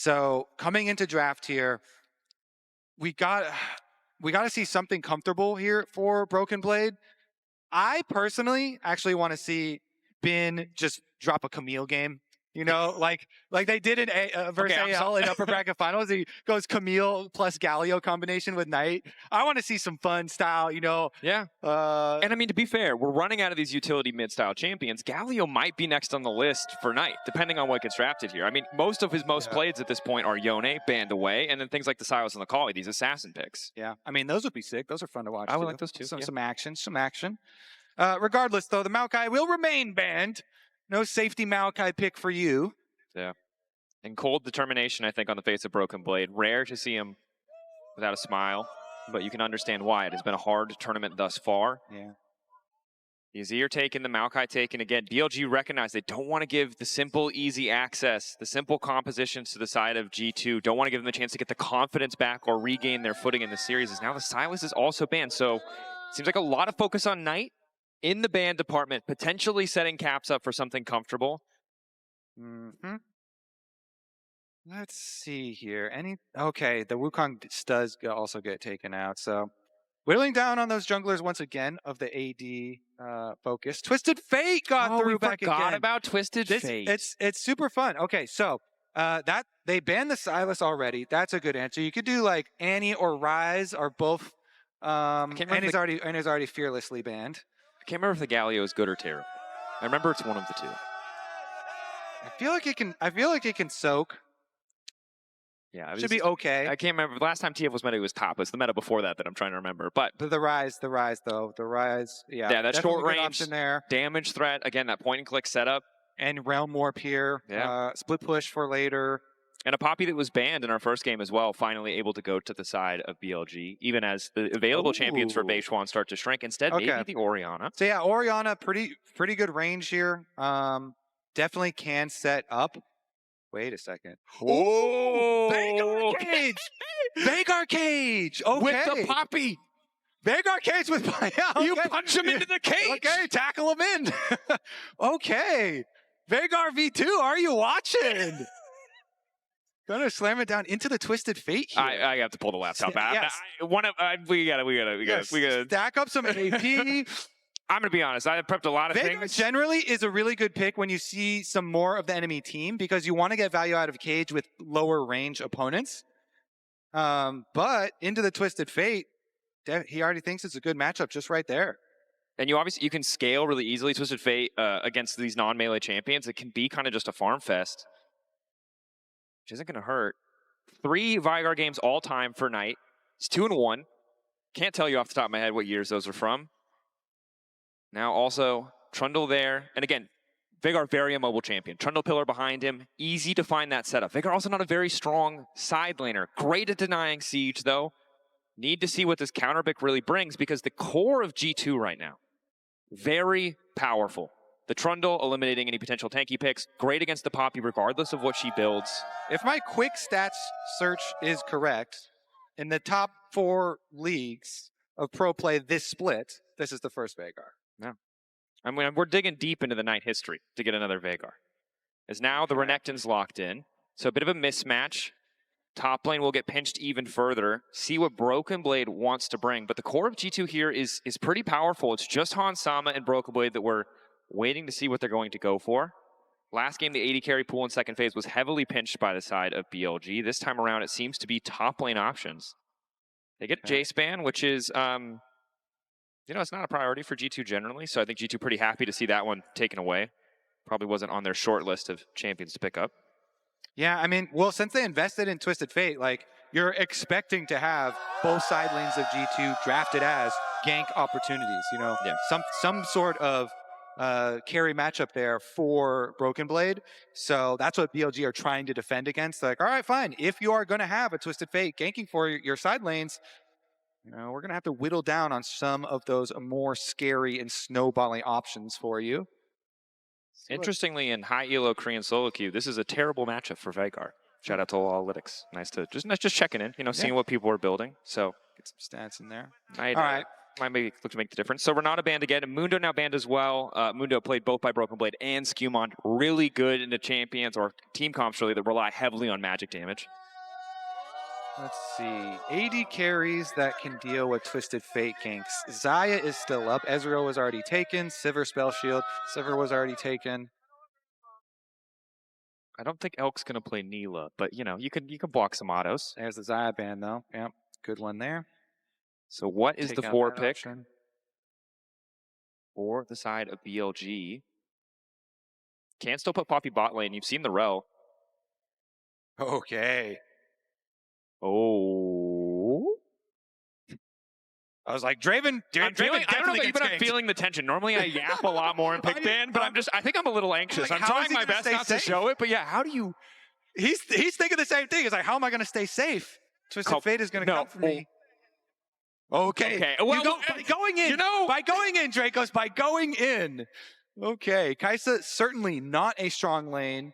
So coming into draft here, we got to see something comfortable here for Broken Blade. I personally actually want to see Bin just drop a Camille game. You know, like they did in versus AL in upper bracket finals. He goes Camille plus Galio combination with Knight. I want to see some fun style, you know. Yeah. And I mean, to be fair, we're running out of these utility mid-style champions. Galio might be next on the list for Knight, depending on what gets drafted here. I mean, most of his plays at this point are Yone, Banned Away, and then things like the Silas and the Kali, these assassin picks. Yeah. I mean, those would be sick. Those are fun to watch. I would like those too. Some action. Regardless, though, the Maokai will remain banned. No safety Maokai pick for you. Yeah. And cold determination, I think, on the face of Broken Blade. Rare to see him without a smile, but you can understand why. It has been a hard tournament thus far. Yeah. The Azir taken, the Maokai taken. Again, BLG recognized they don't want to give the simple, easy access, the simple compositions to the side of G2. Don't want to give them a chance to get the confidence back or regain their footing in the series. As now the Silas is also banned. So it seems like a lot of focus on Knight in the ban department, potentially setting Caps up for something comfortable. Mm-hmm. Let's see here. Okay, the Wukong does also get taken out. So whittling down on those junglers once again of the AD focus. Twisted Fate got through back again. Forgot about Twisted Fate. It's super fun. Okay, so that they banned the Silas already. That's a good answer. You could do like Annie or Rise or both. Annie's already fearlessly banned. I can't remember if the Galio is good or terrible. I remember it's one of the two. I feel like it can soak. Yeah, should be okay. I can't remember. The last time TF was meta, it was top. It's the meta before that I'm trying to remember. But the Rise, though. The Rise, yeah. Yeah, that short range option there. Damage threat. Again, that point and click setup. And Realm Warp here. Yeah. Split push for later. And a Poppy that was banned in our first game as well, finally able to go to the side of BLG, even as the available champions for Beishuan start to shrink. Instead, maybe the Orianna. So yeah, Orianna, pretty good range here. Definitely can set up. Wait a second. Oh! Veigar Cage! Veigar Cage! Okay. With the Poppy! Veigar Cage with... Yeah, you punch him into the cage! Okay, tackle him in. Okay. Veigar V2, are you watching? Gonna slam it down into the Twisted Fate here. I have to pull the laptop out. Yes. We gotta stack up some AP. I'm going to be honest. I prepped a lot of things. Generally is a really good pick when you see some more of the enemy team because you want to get value out of Cage with lower range opponents. But into the Twisted Fate, he already thinks it's a good matchup just right there. And you can scale really easily Twisted Fate against these non-melee champions. It can be kind of just a farm fest, which isn't going to hurt. 3 Veigar games all time for Knight. It's 2-1. Can't tell you off the top of my head what years those are from. Now also, Trundle there. And again, Veigar, very immobile champion. Trundle pillar behind him. Easy to find that setup. Veigar also not a very strong side laner. Great at denying siege, though. Need to see what this counter pick really brings because the core of G2 right now, very powerful. The Trundle eliminating any potential tanky picks. Great against the Poppy regardless of what she builds. If my quick stats search is correct, in the top 4 leagues of pro play this split, this is the first Veigar. Yeah. I mean, we're digging deep into the Knight history to get another Veigar. As now the Renekton's locked in. So a bit of a mismatch. Top lane will get pinched even further. See what Broken Blade wants to bring. But the core of G2 here is pretty powerful. It's just Hans Sama and Broken Blade that we're waiting to see what they're going to go for. Last game, the AD carry pool in second phase was heavily pinched by the side of BLG. This time around, it seems to be top lane options. They get Jace ban, which is... it's not a priority for G2 generally, so I think G2 pretty happy to see that one taken away. Probably wasn't on their short list of champions to pick up. Yeah, I mean, well, since they invested in Twisted Fate, like, you're expecting to have both side lanes of G2 drafted as gank opportunities, you know? Yeah. Some sort of carry matchup there for Broken Blade. So that's what BLG are trying to defend against. Like, all right, fine. If you are going to have a Twisted Fate ganking for your side lanes, you know, we're going to have to whittle down on some of those more scary and snowballing options for you. Interestingly, in high elo Korean solo queue, this is a terrible matchup for Veigar. Shout out to Loleventvods. Nice to just checking in, seeing what people are building. So get some stats in there. All right. might look to make the difference. So Renata banned again, and Mundo now banned as well. Mundo played both by Broken Blade and Skewmon. Really good into champions or team comps really that rely heavily on magic damage. Let's see. AD carries that can deal with Twisted Fate ganks. Xayah is still up. Ezreal was already taken. Sivir Spell Shield. Sivir was already taken. I don't think Elk's going to play Neela, but you know, you can block some autos. There's the Xayah ban though. Yep, good one there. So what is Take the out 4 that pick option. for the side of BLG? Can still put Poppy bot lane. You've seen the rel. Okay. Oh. I was like, Draven. I don't know about you, but I'm feeling the tension. Normally I yap a lot more in pick ban, but I think I'm a little anxious. Like, I'm trying my best not to show it, but yeah, how do you? He's thinking the same thing. He's like, how am I going to stay safe? Twisted Fate is going to come for me. Okay. Well, by going in. By going in, Dracos. By going in. Okay. Kai'Sa certainly not a strong lane.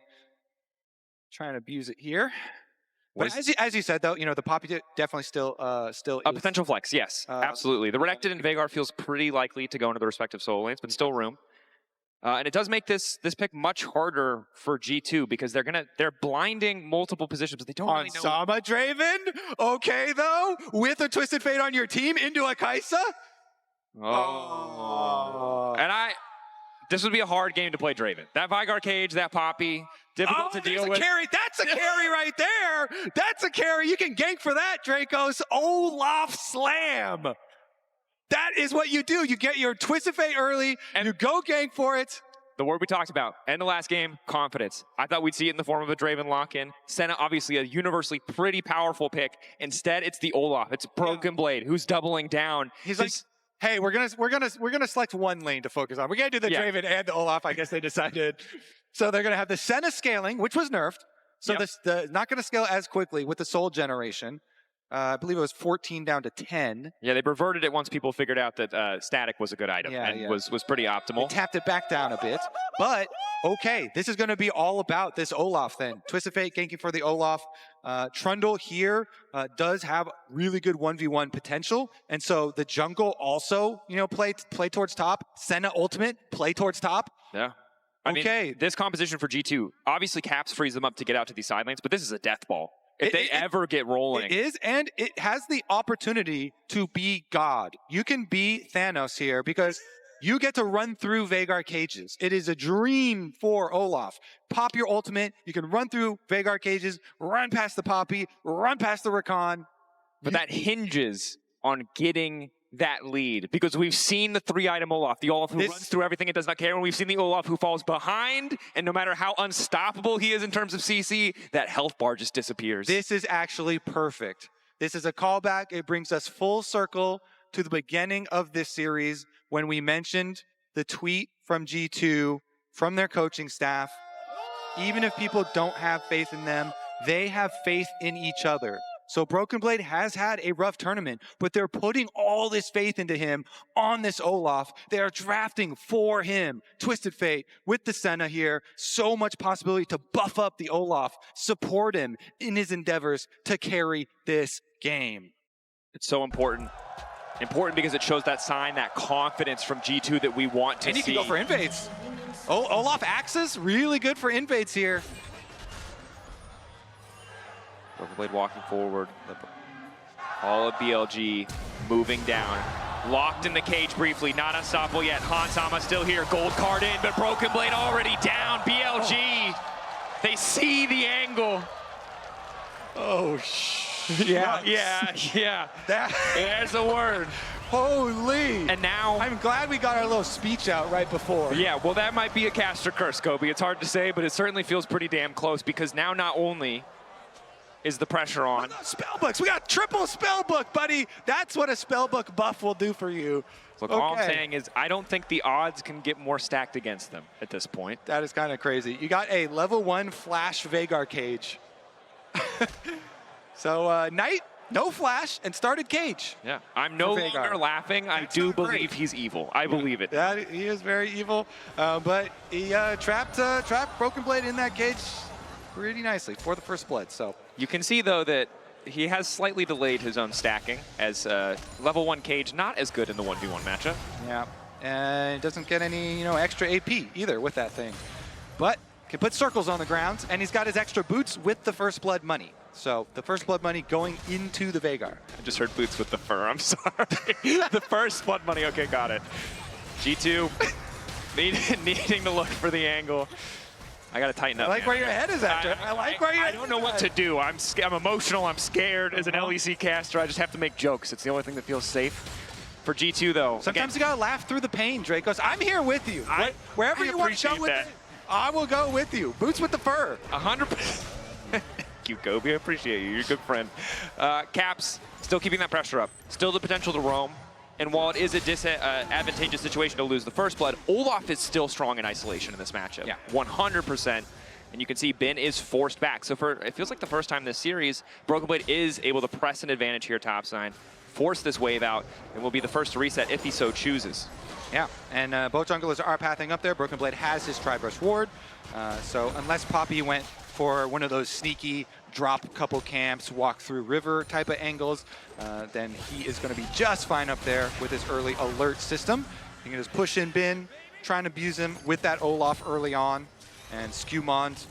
Trying to abuse it here. But as you said, though, the Poppy definitely still A is. potential flex, yes, absolutely. The Renekton and Veigar feels pretty likely to go into the respective solo lanes, but still room. And it does make this pick much harder for G2 because they're blinding multiple positions, but they don't really know. Sama Draven? Okay, though, with a Twisted Fate on your team into a Kai'Sa? Oh. And this would be a hard game to play Draven. That Veigar cage, that Poppy, difficult to deal with. Carry. That's a carry right there. That's a carry. You can gank for that, Dracos. Olaf Slam. That is what you do. You get your Twisted Fate early, and you go gank for it. The word we talked about, end of last game, confidence. I thought we'd see it in the form of a Draven lock-in. Senna, obviously a universally pretty powerful pick. Instead, it's the Olaf. It's Broken Blade, who's doubling down. He's like, hey, we're gonna select one lane to focus on. We're gonna do the Draven and the Olaf. I guess they decided. So they're gonna have the Senna scaling, which was nerfed. So the not gonna scale as quickly with the Soul Generation. I believe it was 14 down to 10. Yeah, they reverted it once people figured out that static was a good item and was pretty optimal. They tapped it back down a bit. But, okay, this is going to be all about this Olaf then. Twisted Fate ganking for the Olaf. Trundle here does have really good 1v1 potential. And so the jungle also, play towards top. Senna ultimate, play towards top. Yeah. I mean, this composition for G2, obviously Caps frees them up to get out to these side lanes, but this is a death ball. If they ever get rolling. It is, and it has the opportunity to be God. You can be Thanos here because you get to run through Veigar cages. It is a dream for Olaf. Pop your ultimate. You can run through Veigar cages, run past the Poppy, run past the Rakan. But that hinges on getting that lead because we've seen the 3-item Olaf, the Olaf who runs through everything and does not care, and we've seen the Olaf who falls behind, and no matter how unstoppable he is in terms of CC, that health bar just disappears. This is actually perfect. This is a callback. It brings us full circle to the beginning of this series when we mentioned the tweet from G2, from their coaching staff. Even if people don't have faith in them, they have faith in each other. So Broken Blade has had a rough tournament, but they're putting all this faith into him on this Olaf. They are drafting for him. Twisted Fate with the Senna here. So much possibility to buff up the Olaf, support him in his endeavors to carry this game. It's so important. Important because it shows that sign, that confidence from G2 that we want to see. And he can go for invades. Olaf Axis, really good for invades here. Broken Blade walking forward. All of BLG moving down. Locked in the cage briefly, not unstoppable yet. Hansama still here, gold card in, but Broken Blade already down. BLG, they see the angle. Oh, yeah. There's a word. Holy. And now, I'm glad we got our little speech out right before. Yeah, well, that might be a caster curse, Kobe. It's hard to say, but it certainly feels pretty damn close because now not only is the pressure on. Spellbooks. We got triple spellbook, buddy. That's what a spellbook buff will do for you. Look, all I'm saying is I don't think the odds can get more stacked against them at this point. That is kind of crazy. You got a level 1 flash Veigar cage. So Knight, no flash, and started cage. Yeah, I'm no longer laughing. I do believe he's evil. I believe it. Yeah, he is very evil. But he trapped Broken Blade in that cage pretty nicely for the first blood. So you can see though that he has slightly delayed his own stacking as level 1 Cage not as good in the 1v1 matchup. Yeah, and doesn't get any, extra AP either with that thing. But can put circles on the ground, and he's got his extra boots with the First Blood money. So the First Blood money going into the Veigar. I just heard boots with the fur, I'm sorry. The First Blood money, okay, got it. G2 needing to look for the angle. I gotta tighten up. I like where your head is at, Jeff. I like where your head I don't know what to do. I'm emotional, I'm scared. As an LEC caster, I just have to make jokes. It's the only thing that feels safe. For G2 though. Sometimes you gotta laugh through the pain, Dracos. I'm here with you. Wherever you want to go with it, I will go with you. Boots with the fur. 100%. Thank you, Kobe. I appreciate you. You're a good friend. Caps, still keeping that pressure up. Still the potential to roam. And while it is a disadvantageous situation to lose the First Blood, Olaf is still strong in isolation in this matchup. Yeah. 100%. And you can see Bin is forced back. So it feels like the first time this series, Broken Blade is able to press an advantage here topside, force this wave out, and will be the first to reset if he so chooses. Yeah, and both junglers are pathing up there. Broken Blade has his Tri-Brush ward. So unless Poppy went for one of those sneaky drop a couple camps, walk through river type of angles, then he is going to be just fine up there with his early alert system. You can just push in Bin, try and abuse him with that Olaf early on, and Skewmond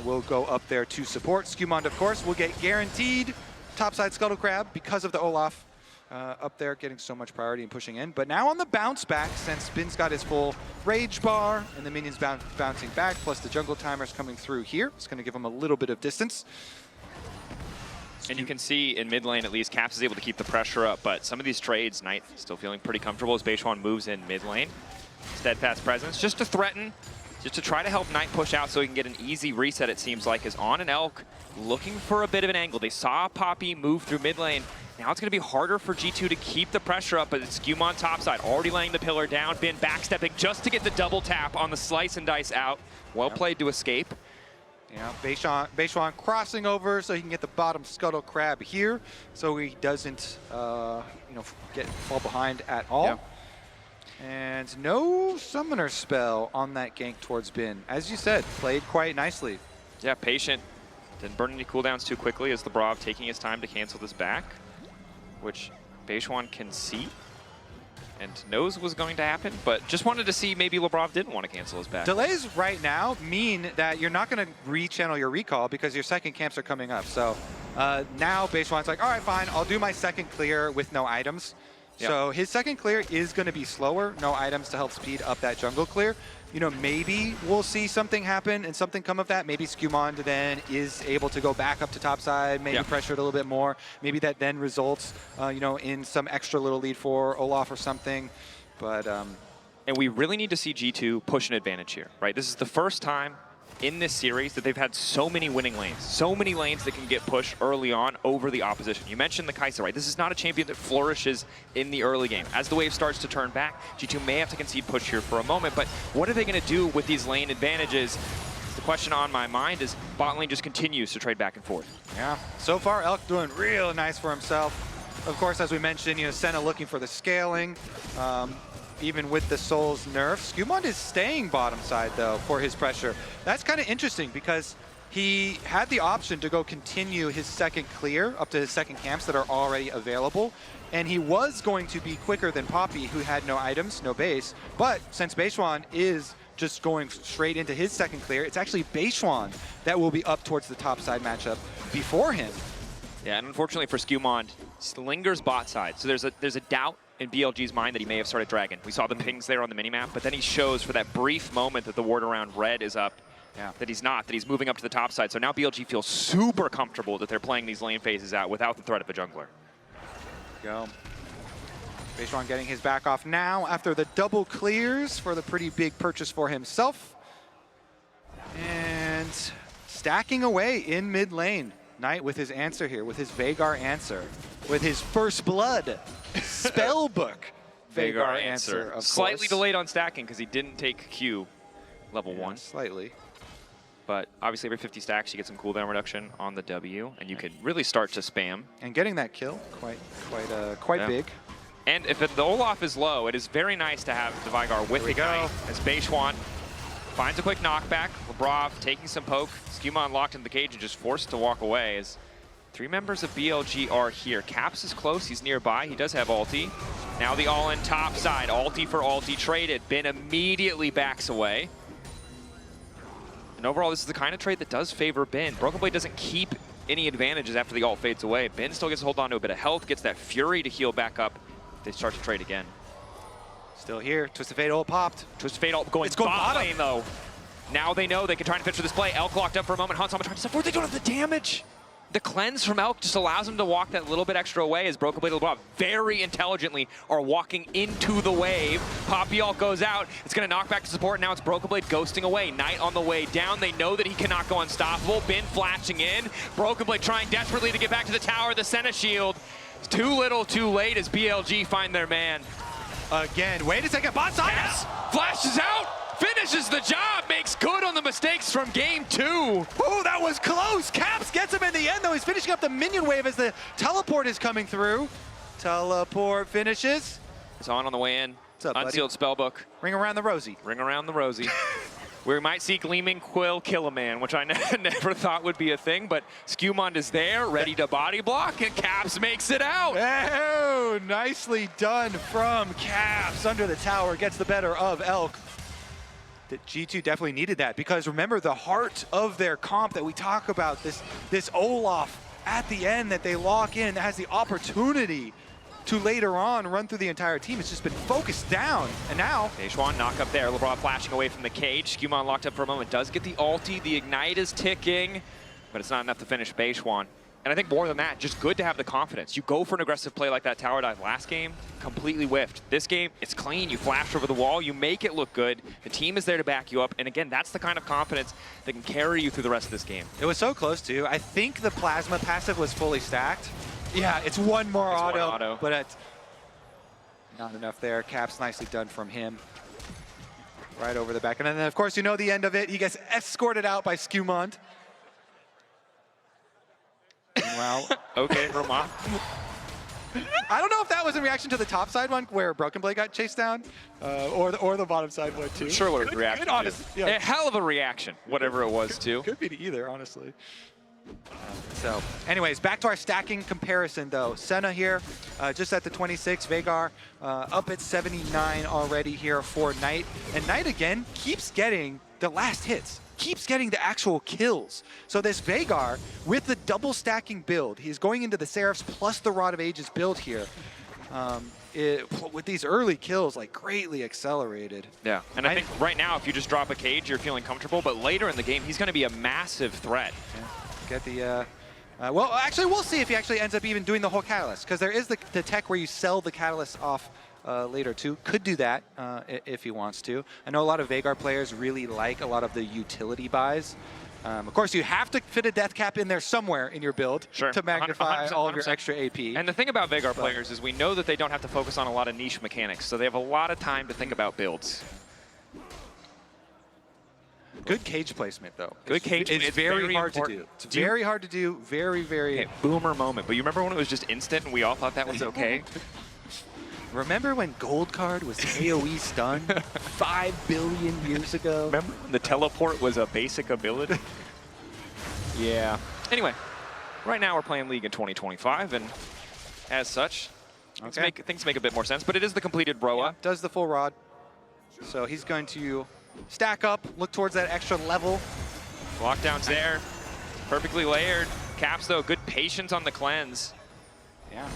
will go up there to support. Skewmond, of course, will get guaranteed topside Scuttle Crab because of the Olaf up there getting so much priority and pushing in. But now on the bounce back, since Bin's got his full rage bar and the minions bouncing back, plus the jungle timers coming through here, it's going to give him a little bit of distance. And you can see in mid lane, at least, Caps is able to keep the pressure up, but some of these trades, Knight still feeling pretty comfortable as Beishuan moves in mid lane. Steadfast presence, just to threaten, just to try to help Knight push out so he can get an easy reset, it seems like, is on an Elk, looking for a bit of an angle. They saw Poppy move through mid lane. Now it's going to be harder for G2 to keep the pressure up, but it's Skewmon topside, already laying the pillar down. Bin backstepping just to get the double tap on the slice and dice out. Well played to escape. Yeah, Beishuan crossing over so he can get the bottom Scuttle Crab here, so he doesn't, fall behind at all. Yeah. And no Summoner spell on that gank towards Bin. As you said, played quite nicely. Yeah, patient. Didn't burn any cooldowns too quickly as Lebrov taking his time to cancel this back, which Beishuan can see and knows was going to happen, but just wanted to see maybe Lebrov didn't want to cancel his back. Delays right now mean that you're not going to re-channel your recall because your second camps are coming up. So now Beishuan's like, all right, fine, I'll do my second clear with no items. Yep. So his second clear is going to be slower, no items to help speed up that jungle clear. Maybe we'll see something happen and something come of that. Maybe Skewmond then is able to go back up to topside, maybe pressure it a little bit more. Maybe that then results, in some extra little lead for Olaf or something. But and we really need to see G2 push an advantage here, right? This is the first time in this series that they've had so many winning lanes, so many lanes that can get pushed early on over the opposition. You mentioned the Kai'Sa, right? This is not a champion that flourishes in the early game. As the wave starts to turn back, G2 may have to concede push here for a moment, but what are they going to do with these lane advantages? The question on my mind is bot lane just continues to trade back and forth. Yeah, so far Elk doing real nice for himself. Of course, as we mentioned, Senna looking for the scaling. Even with the Soul's nerf, Skewmond is staying bottom side, though, for his pressure. That's kind of interesting because he had the option to go continue his second clear up to his second camps that are already available, and he was going to be quicker than Poppy, who had no items, no base. But since Beishuan is just going straight into his second clear, it's actually Beishuan that will be up towards the top side matchup before him. Yeah, and unfortunately for Skewmond, lingers bot side. So there's a doubt in BLG's mind that he may have started Dragon. We saw the pings there on the minimap, but then he shows for that brief moment that the ward around red is up, that he's not, that he's moving up to the top side. So now BLG feels super comfortable that they're playing these lane phases out without the threat of a jungler. Go. Beishuan getting his back off now after the double clears for the pretty big purchase for himself. And stacking away in mid lane. Knight with his answer here, with his Veigar answer, with his First Blood spellbook Veigar answer, of Slightly course. delayed on stacking because he didn't take Q level 1. Slightly. But obviously every 50 stacks you get some cooldown reduction on the W, and you can really start to spam. And getting that kill, quite big. And if the Olaf is low, it is very nice to have the Veigar with Ignite as Beishuan finds a quick knockback. Lebrov taking some poke. Skewmon locked in the cage and just forced to walk away as 3 members of BLG are here. Caps is close, he's nearby, he does have ulti. Now the all-in top side, ulti for ulti traded. Bin immediately backs away. And overall, this is the kind of trade that does favor Bin. Broken Blade doesn't keep any advantages after the ult fades away. Bin still gets to hold on to a bit of health, gets that Fury to heal back up. They start to trade again. Still here, Twisted Fate ult popped. Twisted Fate ult going bot lane though. Now they know they can try and finish for this play. Elk locked up for a moment. Hans trying to step forward. They don't have the damage. The cleanse from Elk just allows him to walk that little bit extra away as Broken Blade very intelligently are walking into the wave. Poppy ult goes out. It's going to knock back to support. Now it's Broken Blade ghosting away. Knight on the way down. They know that he cannot go unstoppable. Bin flashing in. Broken Blade trying desperately to get back to the tower. The Senna shield. It's too little, too late as BLG find their man. Again, wait a second, bot side! Yes. Flashes out! Finishes the job, makes good on the mistakes from game 2. Oh, that was close. Caps gets him in the end, though. He's finishing up the minion wave as the teleport is coming through. Teleport finishes. It's on the way in. What's up, Unsealed spellbook. Ring around the rosy. Ring around the rosy. We might see Gleaming Quill kill a man, which I never thought would be a thing, but Skewmond is there, ready to body block, and Caps makes it out. Oh, nicely done from Caps. Under the tower, gets the better of Elk. That G2 definitely needed that, because remember the heart of their comp that we talk about, this Olaf at the end that they lock in, that has the opportunity to later on run through the entire team. It's just been focused down, and now Daeshwan knock up there. LeBron flashing away from the cage. Skewmon locked up for a moment. Does get the ulti. The ignite is ticking, but it's not enough to finish Daeshwan. And I think more than that, just good to have the confidence. You go for an aggressive play like that tower dive last game, completely whiffed. This game, it's clean. You flash over the wall. You make it look good. The team is there to back you up. And again, that's the kind of confidence that can carry you through the rest of this game. it was so close too. I think the plasma passive was fully stacked. Yeah, it's one more auto, but it's not enough there. Caps nicely done from him. Right over the back. And then, of course, you know the end of it. He gets escorted out by Skewmond. Wow. Okay, Roman. I don't know if that was in reaction to the top side one where Broken Blade got chased down, or the bottom side one too. Sure what a reaction. Yeah. A hell of a reaction, whatever it was too. Could be to either, honestly. So, anyways, back to our stacking comparison though. Senna here, just at the 26. Veigar up at 79 already here for Knight. And Knight again keeps getting the last hits. Keeps getting the actual kills. So this Veigar, with the double stacking build, he's going into the Seraphs plus the Rod of Ages build here. With these early kills, like greatly accelerated. Yeah, and I think right now, if you just drop a cage, you're feeling comfortable. But later in the game, he's going to be a massive threat. Yeah. Get the, well, actually, we'll see if he actually ends up even doing the whole catalyst, because there is the tech where you sell the catalyst off later too. Could do that if he wants to. I know a lot of Veigar players really like a lot of the utility buys. Of course, you have to fit a death cap in there somewhere in your build to magnify 100%, all of your extra AP. And the thing about Veigar players is we know that they don't have to focus on a lot of niche mechanics, so they have a lot of time to think about builds. Good cage placement, though. Good cage placement. It's very hard to do. It's very hard to do. Very, very... Okay, boomer moment. But you remember when it was just instant and we all thought that was okay? Remember when Gold Card was AoE stun 5 billion years ago? Remember when the teleport was a basic ability? Yeah. Anyway, right now we're playing League in 2025, and as such, things make a bit more sense. But it is the completed Broa. Yeah, does the full rod. So he's going to stack up, look towards that extra level. Lockdown's there, perfectly layered. Caps, though, good patience on the cleanse. Yeah.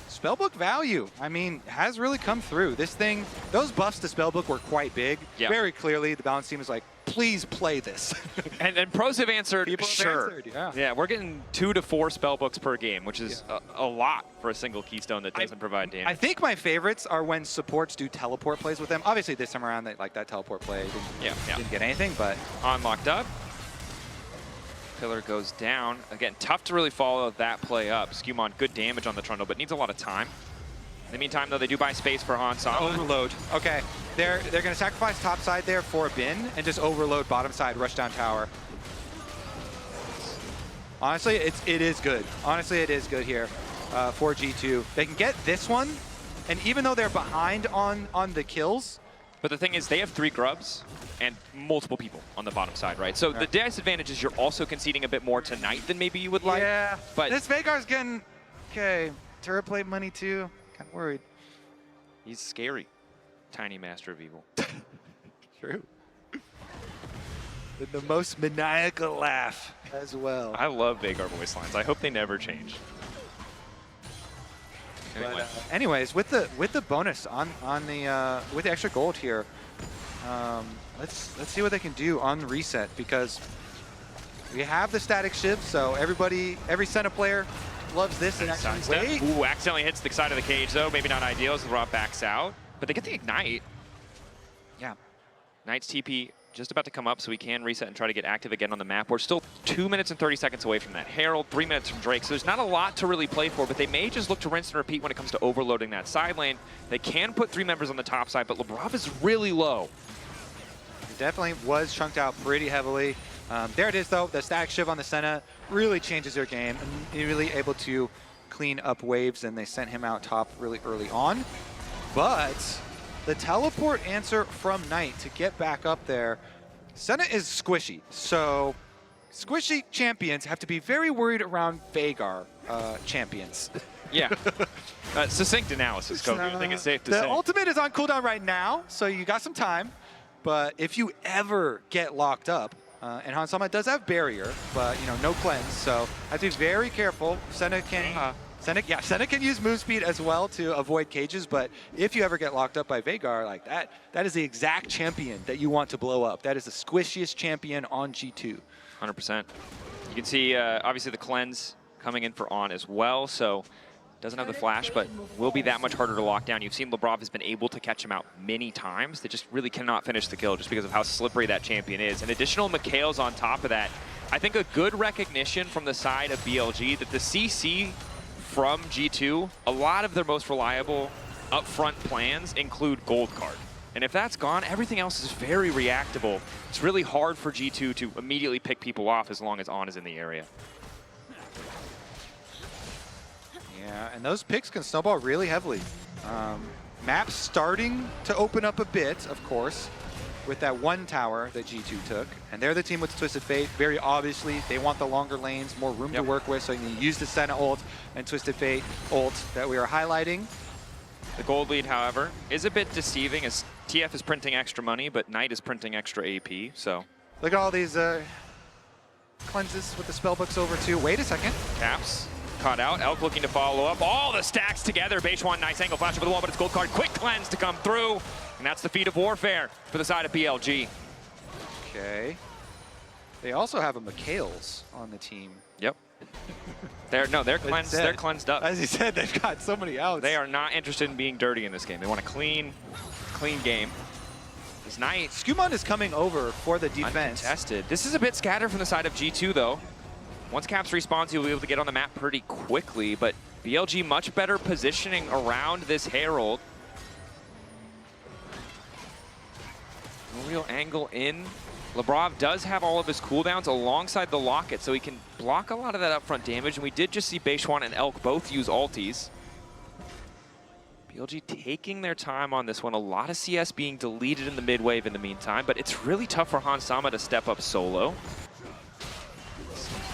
Spellbook value, I mean, has really come through. This thing, those buffs to Spellbook were quite big. Yeah. Very clearly, the balance team was like, please play this. and pros have answered, sure. Yeah. Yeah, we're getting 2 to 4 Spellbooks per game, which is a lot for a single Keystone that doesn't provide damage. I think my favorites are when supports do teleport plays with them. Obviously, this time around, they like that teleport play. Didn't get anything, but... Unlocked up. Pillar goes down. Again, tough to really follow that play up. Skewmon, good damage on the Trundle, but needs a lot of time. In the meantime, though, they do buy space for Hans. Overload. Okay, they're going to sacrifice top side there for a bin and just overload bottom side, rush down tower. Honestly, it is good. Honestly, it is good here for G2. They can get this one, and even though they're behind on the kills, But the thing is, they have 3 grubs and multiple people on the bottom side, right? So the disadvantage is you're also conceding a bit more tonight than maybe you would like. Yeah, but this Veigar's getting, okay, turret plate money too. Kind of worried. He's scary. Tiny Master of Evil. True. With the most maniacal laugh as well. I love Veigar voice lines. I hope they never change. Anyway. But, anyways, with the bonus on the with the extra gold here, let's see what they can do on reset, because we have the static shiv, so every Senna player loves this. And actually, wait. Ooh, accidentally hits the side of the cage though. Maybe not ideal as the Rob backs out, but they get the ignite. Yeah. Knight's TP just about to come up, so we can reset and try to get active again on the map. We're still 2 minutes and 30 seconds away from that Herald, 3 minutes from Drake, so there's not a lot to really play for, but they may just look to rinse and repeat when it comes to overloading that side lane. They can put 3 members on the top side, but Lebrov is really low. It definitely was chunked out pretty heavily. There it is though, the static shiv on the Senna really changes their game, and you're really able to clean up waves, and they sent him out top really early on. But the teleport answer from Knight to get back up there, Senna is squishy, so squishy champions have to be very worried around Veigar champions. Yeah. Succinct analysis, Kobe. I think it's safe to say. The ultimate is on cooldown right now, so you got some time. But if you ever get locked up, and Hans Sama does have barrier, but no cleanse, so have to be very careful. Senna can use move speed as well to avoid cages, but if you ever get locked up by Veigar like that, that is the exact champion that you want to blow up. That is the squishiest champion on G2. 100%. You can see, obviously, the cleanse coming in for On as well, so doesn't have the flash, but will be that much harder to lock down. You've seen Lebrov has been able to catch him out many times. They just really cannot finish the kill just because of how slippery that champion is. And additional Mikhail's on top of that. I think a good recognition from the side of BLG that the CC from G2, a lot of their most reliable upfront plans include gold card. And if that's gone, everything else is very reactable. It's really hard for G2 to immediately pick people off as long as On is in the area. Yeah, and those picks can snowball really heavily. Map's starting to open up a bit, of course, with that one tower that G2 took. And they're the team with Twisted Fate. Very obviously, they want the longer lanes, more room to work with, so you can use the Senna ult and Twisted Fate ult that we are highlighting. The gold lead, however, is a bit deceiving as TF is printing extra money, but Knight is printing extra AP, so. Look at all these cleanses with the spellbooks over too. Wait a second. Caps caught out. Elk looking to follow up. All the stacks together. Beishwan, nice angle flash over the wall, but it's gold card. Quick cleanse to come through. And that's the feat of warfare for the side of BLG. Okay. They also have a Mikhail's on the team. Yep. They're cleansed up. As you said, they've got so many outs. They are not interested in being dirty in this game. They want a clean game. It's Knight. Skumon is coming over for the defense. Uncontested. This is a bit scattered from the side of G2 though. Once Caps respawns, you'll be able to get on the map pretty quickly, but BLG much better positioning around this Herald. No real angle in. Lebrov does have all of his cooldowns alongside the Locket, so he can block a lot of that upfront damage, and we did just see Beishwan and Elk both use ultis. BLG taking their time on this one. A lot of CS being deleted in the mid wave in the meantime, but it's really tough for Hans Sama to step up solo.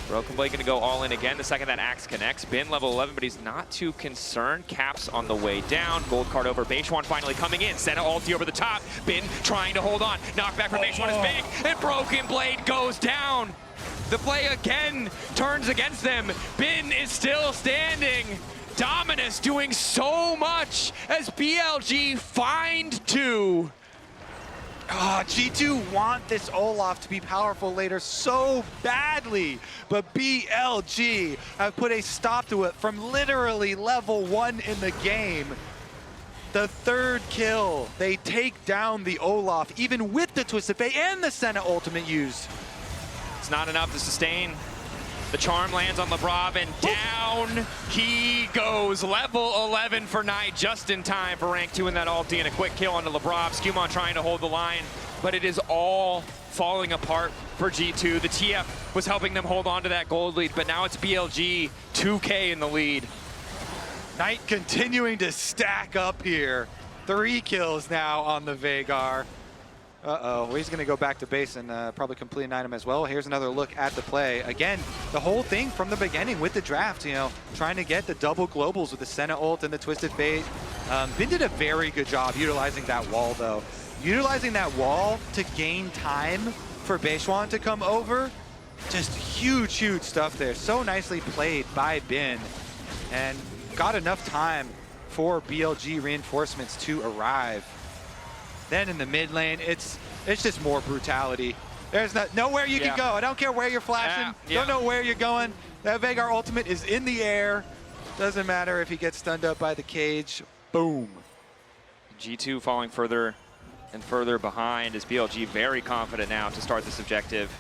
Broken Blade gonna go all in again the second that Axe connects. Bin level 11, but he's not too concerned. Caps on the way down. Gold card over. Beishwan finally coming in. Senna ulti over the top. Bin trying to hold on. Knockback from Beishwan is big, and Broken Blade goes down. The play again turns against them. Bin is still standing. Dominus doing so much as BLG find 2. G2 want this Olaf to be powerful later so badly, but BLG have put a stop to it from literally level 1 in the game. The third kill, they take down the Olaf, even with the Twisted Fate and the Senna ultimate used. It's not enough to sustain. The charm lands on Lebrov, and down he goes. Level 11 for Knight, just in time for rank 2 in that ulti, and a quick kill onto Lebrov. Skumon trying to hold the line, but it is all falling apart for G2. The TF was helping them hold on to that gold lead, but now it's BLG 2K in the lead. Knight continuing to stack up here. 3 kills now on the Veigar. Uh-oh, well, he's going to go back to base and probably complete an item as well. Here's another look at the play. Again, the whole thing from the beginning with the draft, you know, trying to get the double globals with the Senna ult and the Twisted Fate. Bin did a very good job utilizing that wall, though. Utilizing that wall to gain time for Beishwan to come over. Just huge, huge stuff there. So nicely played by Bin. And got enough time for BLG reinforcements to arrive. Then in the mid lane, it's just more brutality. There's nowhere you can go. I don't care where you're flashing. Don't know where you're going. That Veigar ultimate is in the air. Doesn't matter if he gets stunned up by the cage. Boom. G2 falling further and further behind is BLG very confident now to start this objective.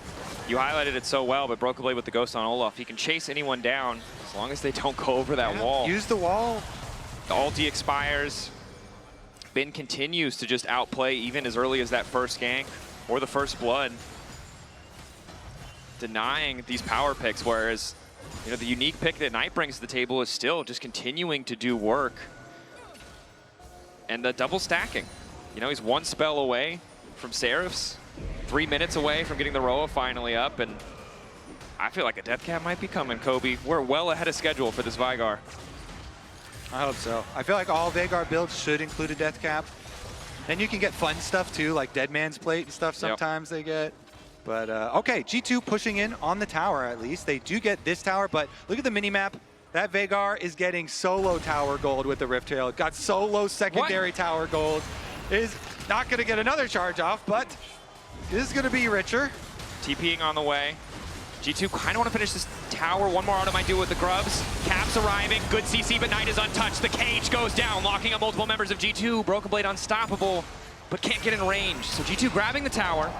You highlighted it so well, but Broken Blade with the Ghost on Olaf, he can chase anyone down as long as they don't go over that wall. Use the wall. The ulti expires. Bin continues to just outplay even as early as that first gank or the first blood, denying these power picks, whereas you know the unique pick that Knight brings to the table is still just continuing to do work. And the double stacking. You know, he's 1 spell away from Seraphs, 3 minutes away from getting the Roa finally up, and I feel like a death cap might be coming, Kobe. We're well ahead of schedule for this Veigar. I hope so. I feel like all Veigar builds should include a death cap. Then you can get fun stuff too, like Dead Man's Plate and stuff sometimes they get. But okay, G2 pushing in on the tower at least. They do get this tower, but look at the mini-map. That Veigar is getting solo tower gold with the Rift Trail. Got solo secondary tower gold. Is not going to get another charge off, but is going to be richer. TPing on the way. G2 kind of want to finish this tower. One more auto might do with the grubs. Caps arriving. Good CC, but Knight is untouched. The cage goes down, locking up multiple members of G2. Broken Blade unstoppable, but can't get in range. So G2 grabbing the tower,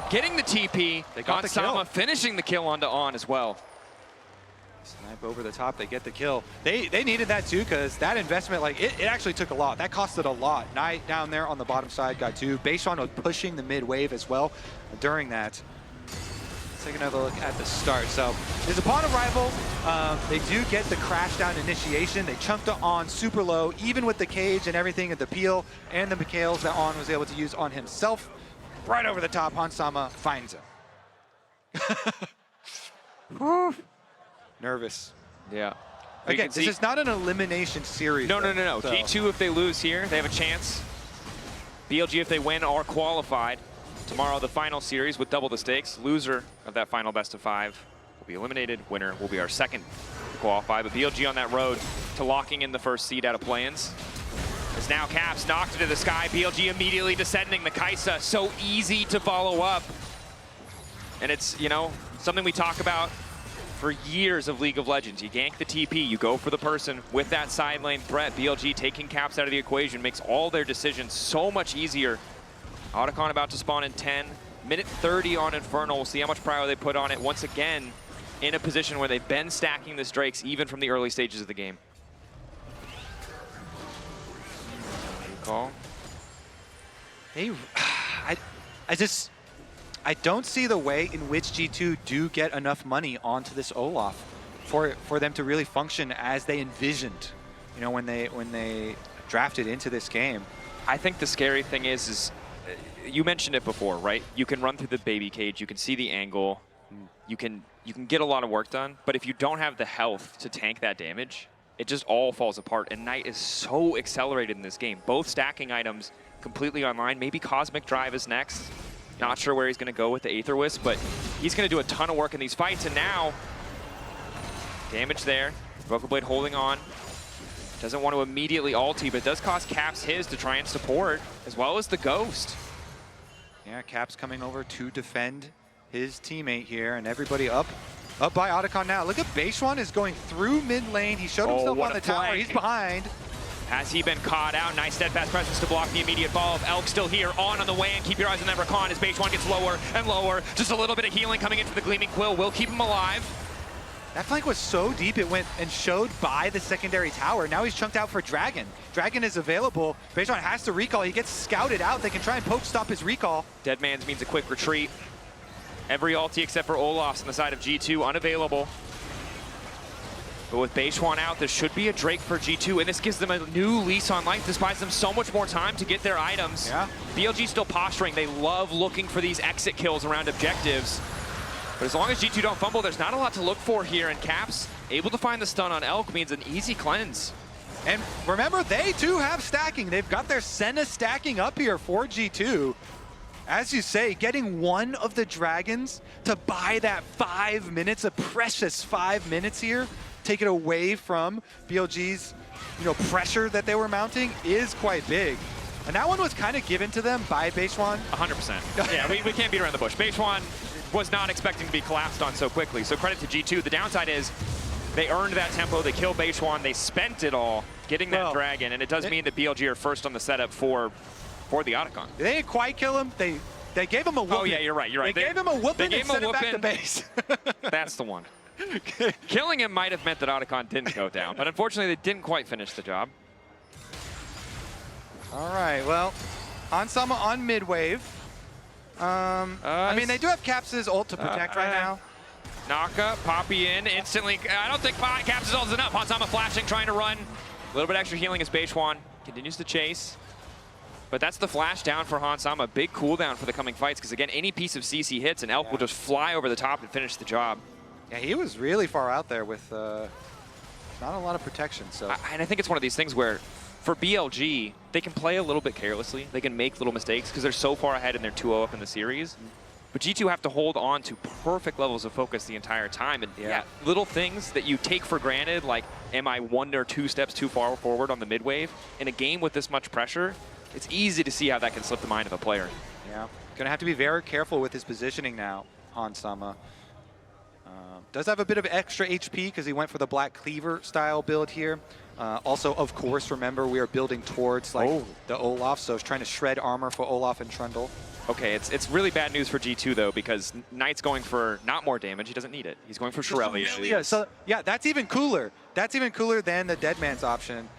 getting the TP. They got the kill. Finishing the kill onto On as well. Snipe over the top, they get the kill. They needed that too, because that investment, like it actually took a lot. That costed a lot. Knight down there on the bottom side got 2. Beishwan was pushing the mid wave as well during that. Let's take another look at the start. So, is upon arrival, they do get the crash down initiation. They chunked it on super low, even with the cage and everything, and the peel and the Mikhails that On was able to use on himself. Right over the top, Hansama finds him. Nervous. Yeah. Again, this is not an elimination series. No. So. G2, if they lose here, they have a chance. BLG, if they win, are qualified. Tomorrow, the final series with double the stakes. Loser of that final best of 5 will be eliminated. Winner will be our second to qualify. But BLG on that road to locking in the first seed out of play-ins. As now Caps knocked into the sky. BLG immediately descending the Kaisa. So easy to follow up. And it's, you know, something we talk about for years of League of Legends. You gank the TP, you go for the person with that side lane threat. BLG taking Caps out of the equation makes all their decisions so much easier. Otacon about to spawn in 10. Minute 30 on Infernal. We'll see how much prior they put on it. Once again, in a position where they've been stacking this Drakes even from the early stages of the game. Call. I don't see the way in which G2 do get enough money onto this Olaf for them to really function as they envisioned, you know, when they drafted into this game. I think the scary thing is you mentioned it before, right? You can run through the baby cage, you can see the angle, you can get a lot of work done, but if you don't have the health to tank that damage, it just all falls apart. And Knight is so accelerated in this game. Both stacking items completely online. Maybe Cosmic Drive is next. Not sure where he's going to go with the Aether Wisp, but he's going to do a ton of work in these fights. And now, damage there. Broken Blade holding on. Doesn't want to immediately ulti, but does cost Caps his to try and support, as well as the Ghost. Yeah, Caps coming over to defend his teammate here, and everybody up by Otacon now. Look at Beishwan is going through mid lane. He showed himself on the tower. He's behind. Has he been caught out? Nice steadfast presence to block the immediate fall of Elk. Still here, on the way, and keep your eyes on that Rakan as Beishwan gets lower and lower. Just a little bit of healing coming into the Gleaming Quill will keep him alive. That flank was so deep, it went and showed by the secondary tower. Now he's chunked out for Dragon. Dragon is available. Beishwan has to recall. He gets scouted out. They can try and poke stop his recall. Dead Man's means a quick retreat. Every ulti except for Olaf's on the side of G2 unavailable. But with Beishuan out, there should be a Drake for G2, and this gives them a new lease on life. This buys them so much more time to get their items. Yeah. BLG still posturing. They love looking for these exit kills around objectives. But as long as G2 don't fumble, there's not a lot to look for here, and Caps able to find the stun on Elk means an easy cleanse. And remember, they too have stacking. They've got their Senna stacking up here for G2. As you say, getting one of the Dragons to buy that 5 minutes, a precious 5 minutes here, take it away from BLG's pressure that they were mounting is quite big. And that one was kind of given to them by Beishuan. 100%. Yeah, we can't beat around the bush. Beishuan was not expecting to be collapsed on so quickly. So credit to G2. The downside is they earned that tempo. They killed Beishuan. They spent it all getting that Dragon. And it does mean that BLG are first on the setup for the Otacon. They didn't quite kill him. They gave him a whooping. Oh, yeah, you're right. They gave him a whooping and sent him back to base. That's the one. Killing him might have meant that Otacon didn't go down, but unfortunately they didn't quite finish the job. All right, well, Hansama on mid-wave. I mean, they do have Caps' ult to protect right now. Naka, Poppy in instantly. I don't think Caps' ult is enough. Hansama flashing, trying to run. A little bit extra healing as Beishuan continues to chase. But that's the flash down for Hansama. Big cooldown for the coming fights, because again, any piece of CC hits and Elk will just fly over the top and finish the job. Yeah, he was really far out there with not a lot of protection. So, and I think it's one of these things where, for BLG, they can play a little bit carelessly. They can make little mistakes because they're so far ahead and they're 2-0 up in the series. But G2 have to hold on to perfect levels of focus the entire time. And yeah, little things that you take for granted, like am I 1 or 2 steps too far forward on the mid wave? In a game with this much pressure, it's easy to see how that can slip the mind of a player. Yeah, gonna have to be very careful with his positioning now, Hansama. Does have a bit of extra HP because he went for the Black Cleaver style build here. Also, of course, remember we are building towards the Olaf, so he's trying to shred armor for Olaf and Trundle. Okay, it's really bad news for G2 though, because Knight's going for not more damage. He doesn't need it. He's going for Shirelli. Yeah, so yeah, that's even cooler. That's even cooler than the Deadman's option.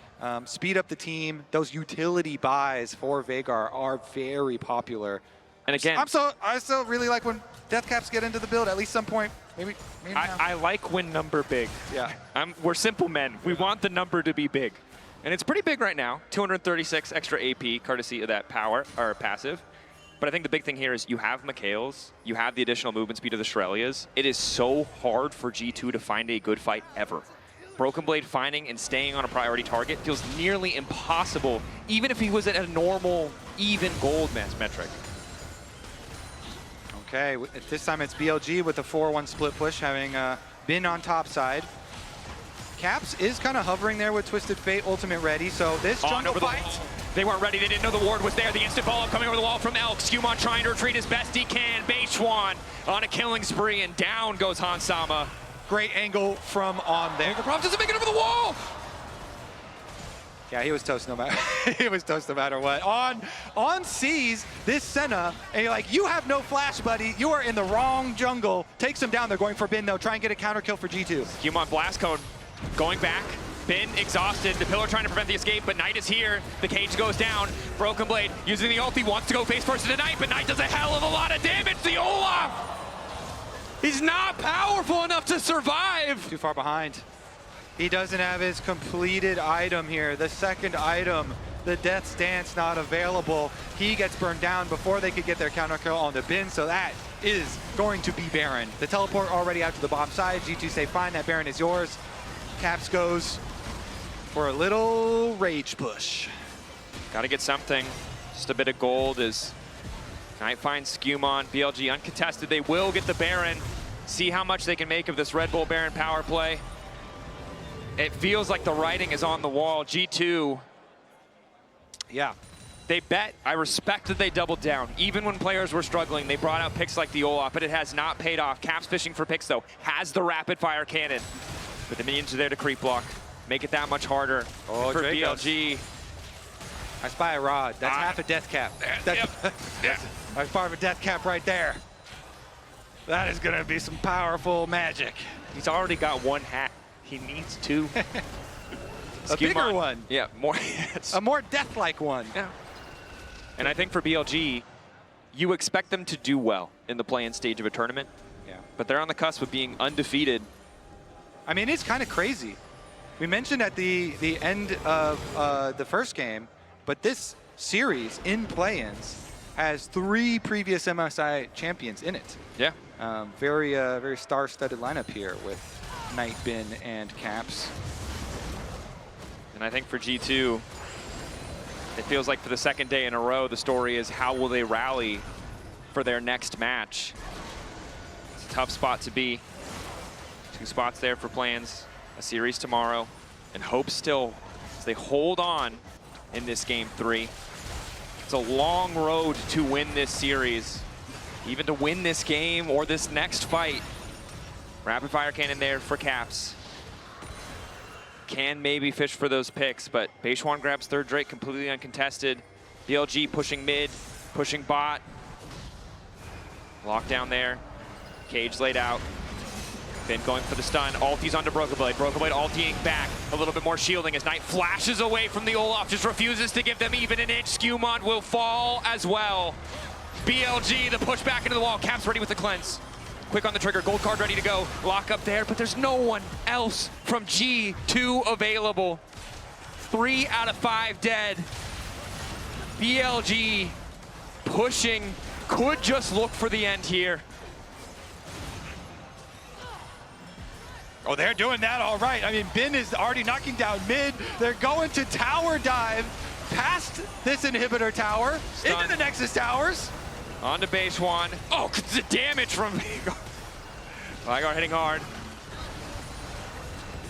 Speed up the team. Those utility buys for Veigar are very popular. And again, I still really like when Deathcaps get into the build at least some point. Maybe I like when number big. Yeah. We're simple men. We want the number to be big. And it's pretty big right now. 236 extra AP, courtesy of that power, or passive. But I think the big thing here is you have Mikhail's, you have the additional movement speed of the Shirelias. It is so hard for G2 to find a good fight ever. Broken Blade finding and staying on a priority target feels nearly impossible, even if he was at a normal, even gold metric. Okay, this time it's BLG with the 4-1 split push, having been on top side. Caps is kind of hovering there with Twisted Fate Ultimate ready, so this jungle fight... They weren't ready, they didn't know the ward was there. The instant follow-up coming over the wall from Elk. Skumon trying to retreat as best he can. Beishuan on a killing spree, and down goes Hansama. Great angle from on there. Prof doesn't make it over the wall! Yeah, he was toast no matter he was toast no matter what. On C's, this Senna, and you're like, you have no flash, buddy. You are in the wrong jungle. Takes him down. They're going for Bin though. Try and get a counter kill for G2. Skumon blast code going back. Bin exhausted. The pillar trying to prevent the escape, but Knight is here. The cage goes down. Broken Blade using the ulti, wants to go face first into Knight, but Knight does a hell of a lot of damage. The Olaf! He's not powerful enough to survive. Too far behind. He doesn't have his completed item here. The second item, the Death's Dance, not available. He gets burned down before they could get their counter kill on the Bin, so that is going to be Baron. The teleport already out to the bottom side. G2 say, fine, that Baron is yours. Caps goes for a little rage push. Gotta get something. Just a bit of gold as Knight finds Skumon. BLG uncontested. They will get the Baron. See how much they can make of this Red Bull Baron power play. It feels like the writing is on the wall. G2, yeah, they bet. I respect that they doubled down. Even when players were struggling, they brought out picks like the Olaf, but it has not paid off. Caps fishing for picks, though, has the rapid fire cannon. But the minions are there to creep block. Make it that much harder for BLG. I spy a rod. That's half a death cap. That's part of a death cap right there. That is going to be some powerful magic. He's already got one hat. He needs two. A bigger one. Yeah, more. A more death-like one. Yeah. And I think for BLG, you expect them to do well in the play-in stage of a tournament. Yeah. But they're on the cusp of being undefeated. I mean, it's kind of crazy. We mentioned at the end of the first game, but this series in play-ins has 3 previous MSI champions in it. Yeah. Very star-studded lineup here with Knight, Bin, and Caps. And I think for G2, it feels like for the second day in a row, the story is how will they rally for their next match. It's a tough spot to be. 2 spots there for plans, a series tomorrow, and hope still as they hold on in this game 3. It's a long road to win this series, even to win this game or this next fight. Rapid fire cannon there for Caps. Can maybe fish for those picks, but Beishuan grabs third Drake completely uncontested. BLG pushing mid, pushing bot. Lockdown there. Cage laid out. Finn going for the stun. Ulti's onto Broken Blade. Broken Blade ultiing back. A little bit more shielding as Knight flashes away from the Olaf. Just refuses to give them even an inch. Skewmon will fall as well. BLG, the push back into the wall. Caps ready with the cleanse. Quick on the trigger, gold card ready to go. Lock up there, but there's no one else from G2 available. 3 out of 5 dead. BLG pushing, could just look for the end here. Oh, they're doing that all right. I mean, Bin is already knocking down mid. They're going to tower dive past this inhibitor tower, Stun. into the Nexus towers. On to Beishuan. Oh, the damage from Vigar. Vigar hitting hard.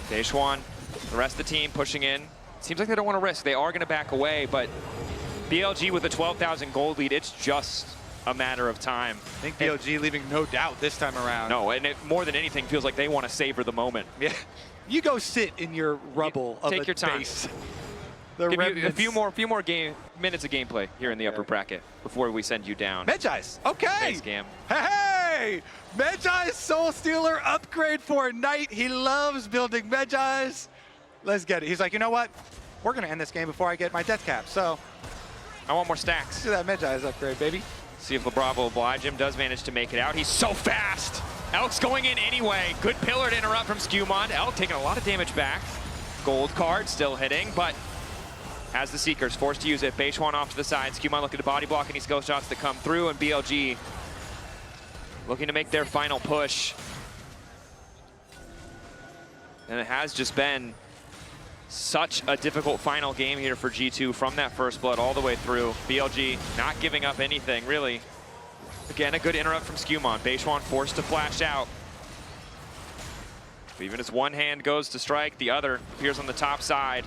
Beishuan, the rest of the team pushing in. Seems like they don't want to risk. They are going to back away, but BLG with a 12,000 gold lead, it's just a matter of time. I think BLG leaving no doubt this time around. No, and it more than anything feels like they want to savor the moment. Yeah. You go sit in your rubble of Take a your time. base. Give you a few more minutes of gameplay here in the upper bracket before we send you down. Medjai's, okay. Thanks, Gam. Hey! Medjai's Soul Stealer upgrade for Knight. He loves building Medjai's. Let's get it. He's like, you know what? We're going to end this game before I get my death cap. So, I want more stacks. let's do that Medjai's upgrade, baby. See if LeBravo oblige him. Does manage to make it out. He's so fast. Elk's going in anyway. Good pillar to interrupt from Skewmon. Elk taking a lot of damage back. Gold card still hitting, but has the Seekers forced to use it. Beishuan off to the side. Skewmon looking to body block any skill shots that come through, and BLG looking to make their final push. And it has just been such a difficult final game here for G2 from that first blood all the way through. BLG not giving up anything, really. Again, a good interrupt from Skewmon. Beishuan forced to flash out. But even as one hand goes to strike, the other appears on the top side.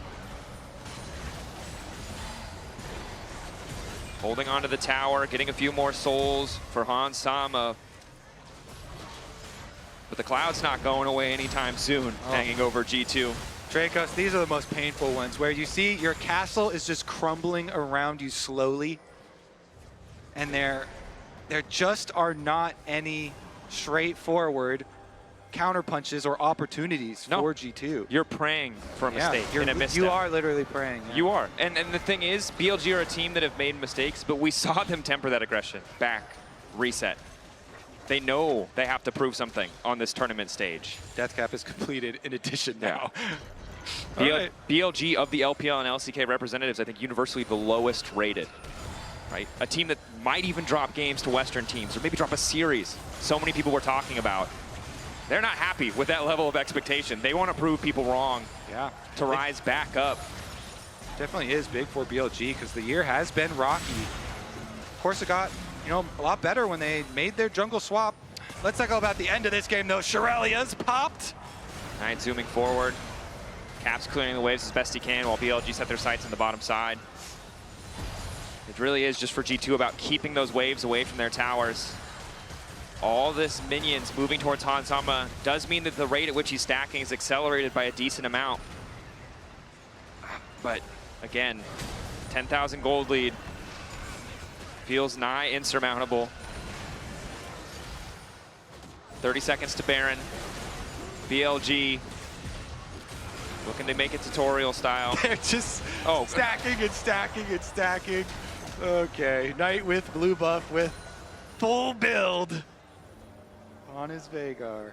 Holding onto the tower, getting a few more souls for Han Sama. But the cloud's not going away anytime soon, hanging over G2. Dracos, these are the most painful ones, where you see your castle is just crumbling around you slowly, and there just are not any straightforward counter punches or opportunities for G2. You're praying for a mistake and a misstep. You are literally praying. Yeah. You are. And the thing is, BLG are a team that have made mistakes, but we saw them temper that aggression. Back, reset. They know they have to prove something on this tournament stage. Death cap is completed in addition now. BLG of the LPL and LCK representatives, I think universally the lowest rated. Right? A team that might even drop games to Western teams, or maybe drop a series. So many people were talking about. They're not happy with that level of expectation. They want to prove people wrong to rise back up. Definitely is big for BLG because the year has been rocky. Of course, it got a lot better when they made their jungle swap. Let's talk about the end of this game, though. Shirelia's popped. Knight zooming forward. Caps clearing the waves as best he can while BLG set their sights on the bottom side. It really is just for G2 about keeping those waves away from their towers. All this minions moving towards Han Sama does mean that the rate at which he's stacking is accelerated by a decent amount. But again, 10,000 gold lead feels nigh insurmountable. 30 seconds to Baron. BLG looking to make it tutorial style. They're just stacking and stacking and stacking. Okay, Knight with blue buff with full build on his Veigar.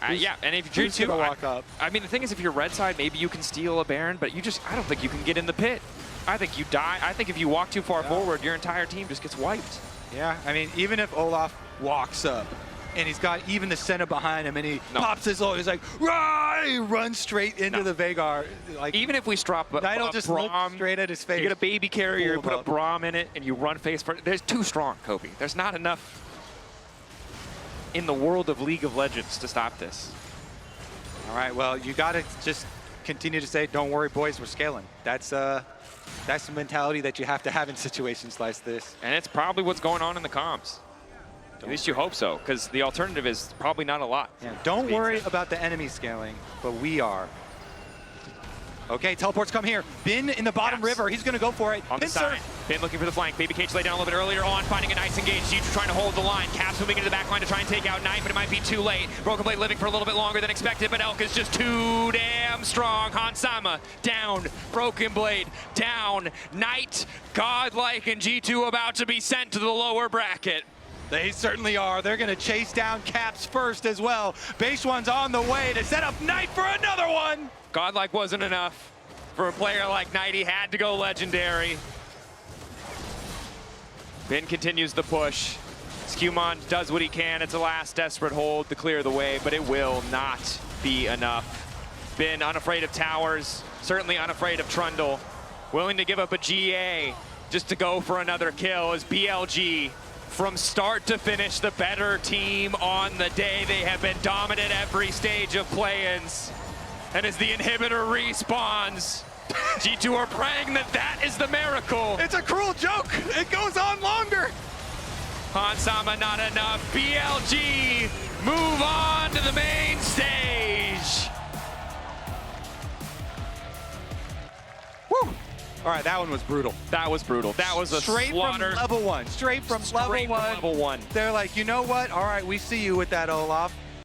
Yeah, and if Who's G2, gonna walk up? I mean, the thing is, if you're red side, maybe you can steal a Baron, but I don't think you can get in the pit. I think you die. I think if you walk too far forward, your entire team just gets wiped. Yeah, I mean, even if Olaf walks up and he's got even the Senna behind him and he pops his ult, he's like, "Rah!" He runs straight into the Veigar. Like, even if we drop a just Braum, look straight at his face. you get a baby carrier, you put a up. Braum in it, and you run face first. There's too strong, Kobe. There's not enough in the world of League of Legends to stop this. All right, well, you got to just continue to say, "Don't worry, boys, we're scaling." That's the mentality that you have to have in situations like this. And it's probably what's going on in the comms. At least you hope so, because the alternative is probably not a lot. Yeah, don't worry about the enemy scaling, but we are. Okay, teleports come here. Bin in the bottom river. He's going to go for it. On the side. Bin looking for the flank. Baby Cage laid down a little bit earlier on, finding a nice engage. G2 trying to hold the line. Caps moving into the back line to try and take out Knight, but it might be too late. Broken Blade living for a little bit longer than expected, but Elk is just too damn strong. Hansama down. Broken Blade down. Knight, godlike, and G2 about to be sent to the lower bracket. They certainly are. They're going to chase down Caps first as well. Base One's on the way to set up Knight for another one. Godlike wasn't enough. For a player like Knight, he had to go legendary. Bin continues the push. Skewmon does what he can. It's a last desperate hold to clear the way, but it will not be enough. Bin unafraid of towers, certainly unafraid of Trundle. Willing to give up a GA just to go for another kill as BLG. From start to finish, the better team on the day. They have been dominant every stage of play-ins. And as the inhibitor respawns, G2 are praying that is the miracle. It's a cruel joke. It goes on longer. Hansama not enough. BLG move on to the main stage. Woo! All right, that one was brutal. That was brutal. That was a straight slaughter. From level one. Straight from level one. Level one. They're like, you know what? All right, we see you with that, Olaf.